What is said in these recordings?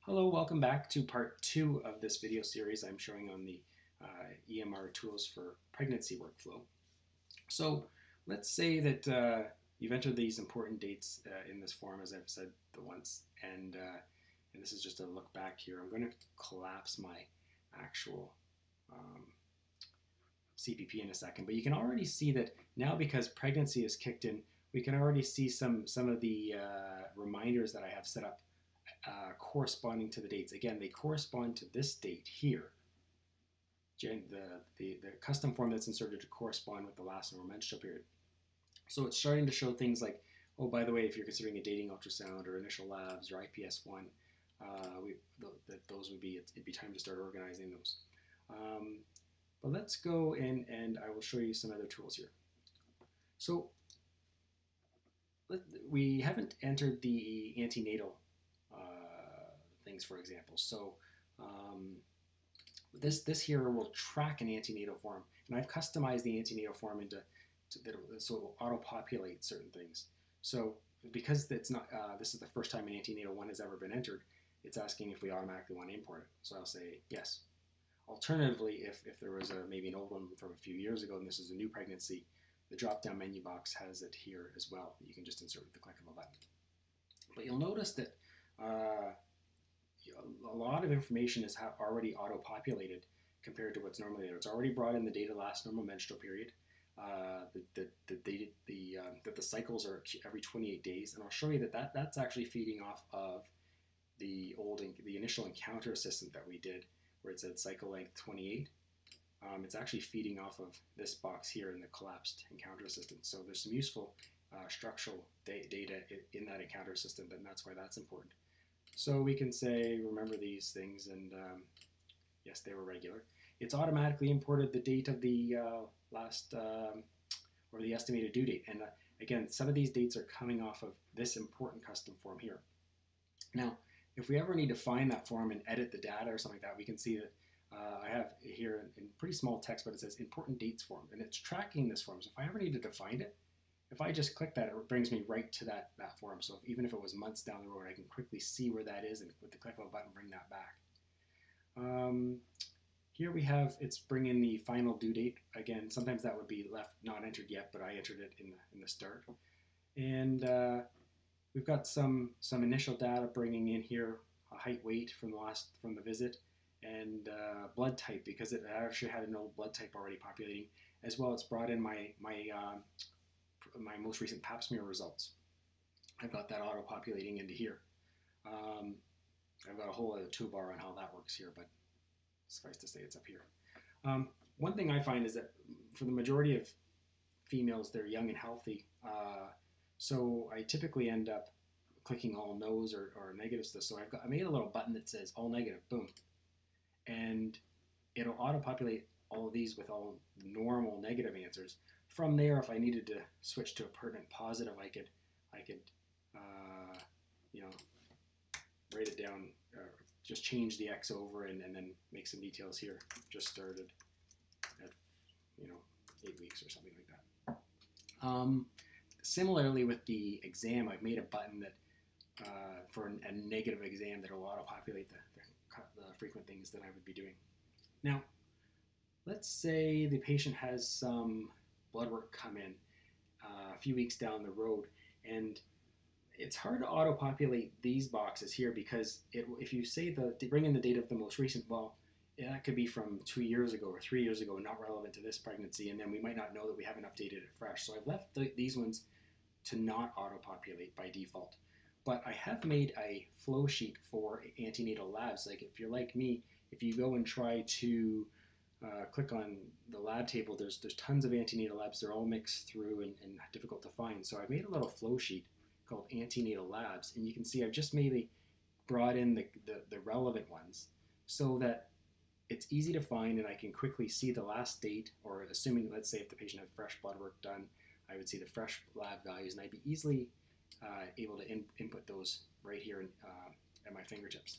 Hello, welcome back to part 2 of this video series I'm showing on the EMR tools for pregnancy workflow. So let's say that you've entered these important dates in this form, as I've said once, and this is just a look back here. I'm going to collapse my actual CPP in a second, but you can already see that now, because pregnancy is kicked in, we can already see some of the reminders that I have set up corresponding to the dates. Again, they correspond to this date here. The custom form that's inserted to correspond with the last normal menstrual period. So it's starting to show things like, oh, by the way, if you're considering a dating ultrasound or initial labs or IPS1, those would be, it'd be time to start organizing those. But let's go in and I will show you some other tools here. So we haven't entered the antenatal things, for example. So this here will track an antenatal form, and I've customized the antenatal form so it will auto-populate certain things. So because it's not, this is the first time an antenatal one has ever been entered, it's asking if we automatically want to import it. So I'll say yes. Alternatively, if there was maybe an old one from a few years ago and this is a new pregnancy, the drop-down menu box has it here as well. You can just insert with the click of a button. But you'll notice that a lot of information is already auto-populated compared to what's normally there. It's already brought in the data last normal menstrual period, that the cycles are every 28 days, and I'll show you that's actually feeding off of the initial encounter assistant that we did, where it said cycle length 28. It's actually feeding off of this box here in the collapsed encounter assistant. So there's some useful structural data in that encounter assistant, and that's why that's important. So we can say, remember these things, and yes, they were regular. It's automatically imported the date of the last, or the estimated due date. And again, some of these dates are coming off of this important custom form here. Now, if we ever need to find that form and edit the data or something like that, we can see that I have here in pretty small text, but it says important dates form, and it's tracking this form. So if I ever needed to find it, if I just click that, it brings me right to that form. So even if it was months down the road, I can quickly see where that is and with the click of a button bring that back. Here we have, it's bringing the final due date. Again, sometimes that would be left not entered yet, but I entered it in the start. And we've got some initial data bringing in here, a height, weight from the visit, and blood type, because it actually had an old blood type already populating. As well, it's brought in my most recent pap smear results. I've got that auto-populating into here. I've got a whole other toolbar on how that works here, but suffice to say it's up here. One thing I find is that for the majority of females, they're young and healthy, so I typically end up clicking all no's or negative stuff. So I made a little button that says all negative, boom, and it'll auto-populate all of these with all normal negative answers. From there, if I needed to switch to a pertinent positive, I could you know, write it down, just change the X over and then make some details here. Just started at 8 weeks or something like that. Similarly with the exam, I've made a button that for a negative exam that will auto-populate the frequent things that I would be doing. Now, let's say the patient has some blood work come in a few weeks down the road, and it's hard to auto-populate these boxes here because if you say to bring in the date of the most recent, well, that could be from 2 years ago or 3 years ago, not relevant to this pregnancy, and then we might not know that we haven't updated it fresh. So I've left these ones to not auto-populate by default. But I have made a flow sheet for antenatal labs. Like if you're like me, if you go and try to click on the lab table, there's tons of antenatal labs. They're all mixed through and difficult to find. So I made a little flow sheet called Antenatal Labs, and you can see I've just maybe brought in the relevant ones so that it's easy to find and I can quickly see the last date, or assuming, let's say if the patient had fresh blood work done, I would see the fresh lab values, and I'd be easily able to input those right here at my fingertips.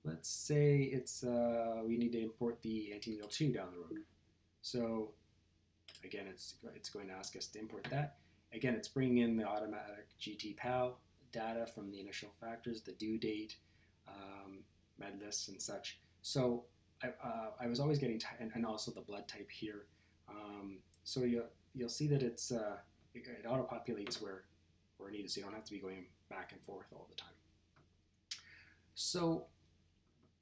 Let's say it's we need to import the antenatal 2 down the road. So again, it's going to ask us to import that. again, it's bringing in the automatic GT-PAL data from the initial factors, the due date, med lists and such. So I was always getting, and also the blood type here. So you'll see that it auto-populates where needed, so you don't have to be going back and forth all the time. So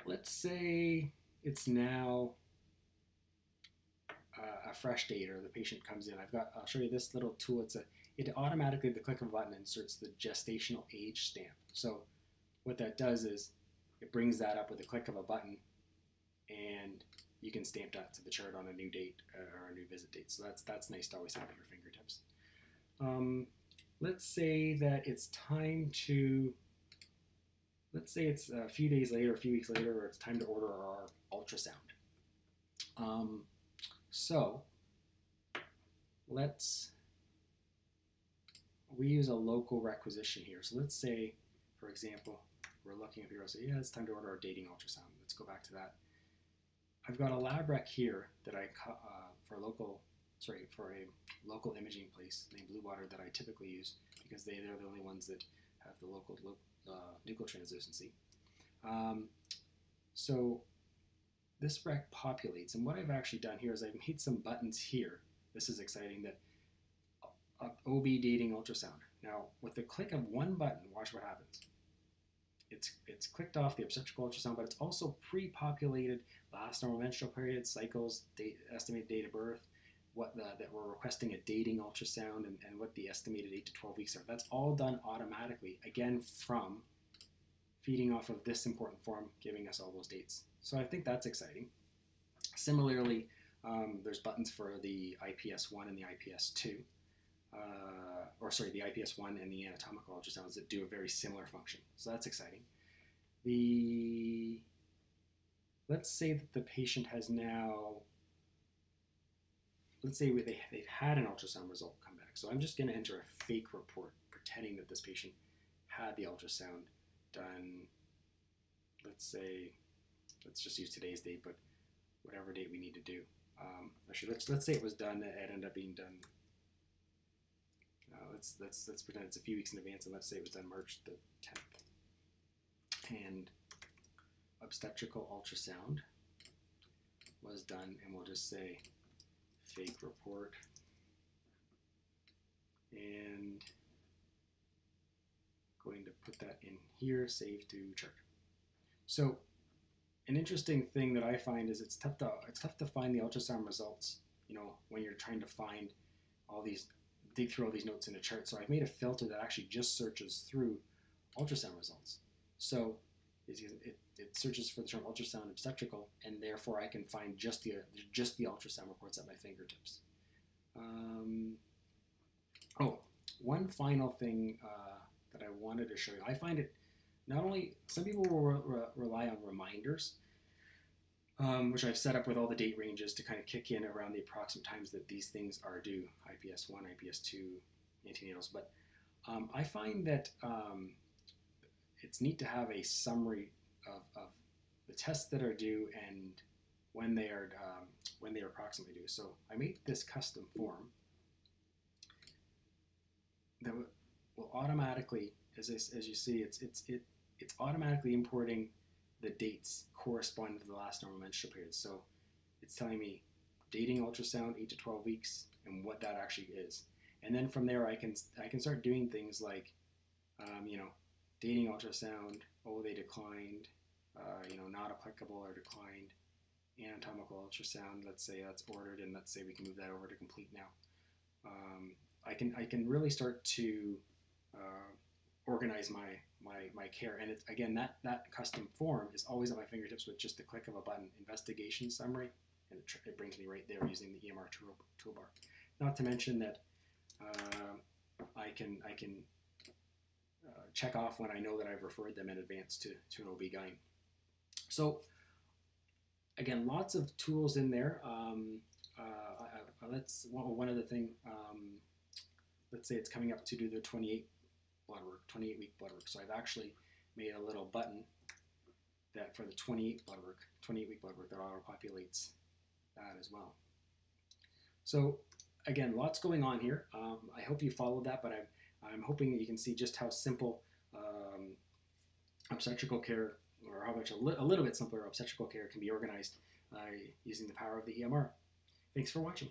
let's say it's now a fresh date, or the patient comes in. I'll show you this little tool. It automatically, the click of a button, inserts the Gestational Age Stamp. So what that does is it brings that up with a click of a button, and you can stamp that to the chart on a new date or a new visit date. So that's nice to always have at your fingertips. Let's say that it's time to, let's say it's a few days later, a few weeks later, or it's time to order our ultrasound. So we use a local requisition here. So let's say, for example, we're looking up here, I'll say, yeah, it's time to order our dating ultrasound. Let's go back to that. I've got a lab rec here that for a local imaging place named Blue Water that I typically use because they're the only ones that have the local nucleotranslucency. So this rec populates, and what I've actually done here is I've made some buttons here. This is exciting, that OB dating ultrasound. Now, with the click of one button, watch what happens. It's clicked off the obstetrical ultrasound, but it's also pre-populated last normal menstrual period, cycles, estimated date of birth, that we're requesting a dating ultrasound, and what the estimated 8 to 12 weeks are. That's all done automatically, again, from feeding off of this important form, giving us all those dates. So I think that's exciting. Similarly, there's buttons for the IPS-1 and the IPS-2, the IPS-1 and the anatomical ultrasounds that do a very similar function. So that's exciting. Let's say that the patient has now, let's say they've had an ultrasound result come back. So I'm just going to enter a fake report, pretending that this patient had the ultrasound done. Let's just use today's date, but whatever date we need to do. Actually, let's say it was done. It ended up being done. Let's pretend it's a few weeks in advance, and let's say it was done March the 10th. And obstetrical ultrasound was done, and we'll just say fake report, and going to put that in here, save to chart. So an interesting thing that I find is it's tough to find the ultrasound results, when you're trying to find dig through all these notes in a chart. So I've made a filter that actually just searches through ultrasound results. So it searches for the term ultrasound obstetrical, and therefore I can find just the ultrasound reports at my fingertips. One final thing that I wanted to show you. I find it not only, some people will rely on reminders, which I've set up with all the date ranges to kind of kick in around the approximate times that these things are due, IPS-1, IPS-2, antenatals, but I find that it's neat to have a summary of the tests that are due and when they are approximately due. So I made this custom form that will automatically, as you see, it's automatically importing the dates corresponding to the last normal menstrual period. So it's telling me dating ultrasound 8 to 12 weeks and what that actually is. And then from there I can start doing things like dating ultrasound, they declined, not applicable or declined. Anatomical ultrasound, let's say that's ordered, and let's say we can move that over to complete now. I can really start to organize my care, and it's, again, that custom form is always at my fingertips with just the click of a button. Investigation summary, and it brings me right there using the EMR toolbar. Not to mention that I can check off when I know that I've referred them in advance to an OB-GYN. So again, lots of tools in there. One other thing, let's say it's coming up to do the 28-week blood work. So I've actually made a little button that for the 28-week blood work that auto-populates that as well. So again, lots going on here. I hope you followed that, but I'm hoping that you can see just how simple obstetrical care, or how much a little bit simpler obstetrical care can be organized using the power of the EMR. Thanks for watching.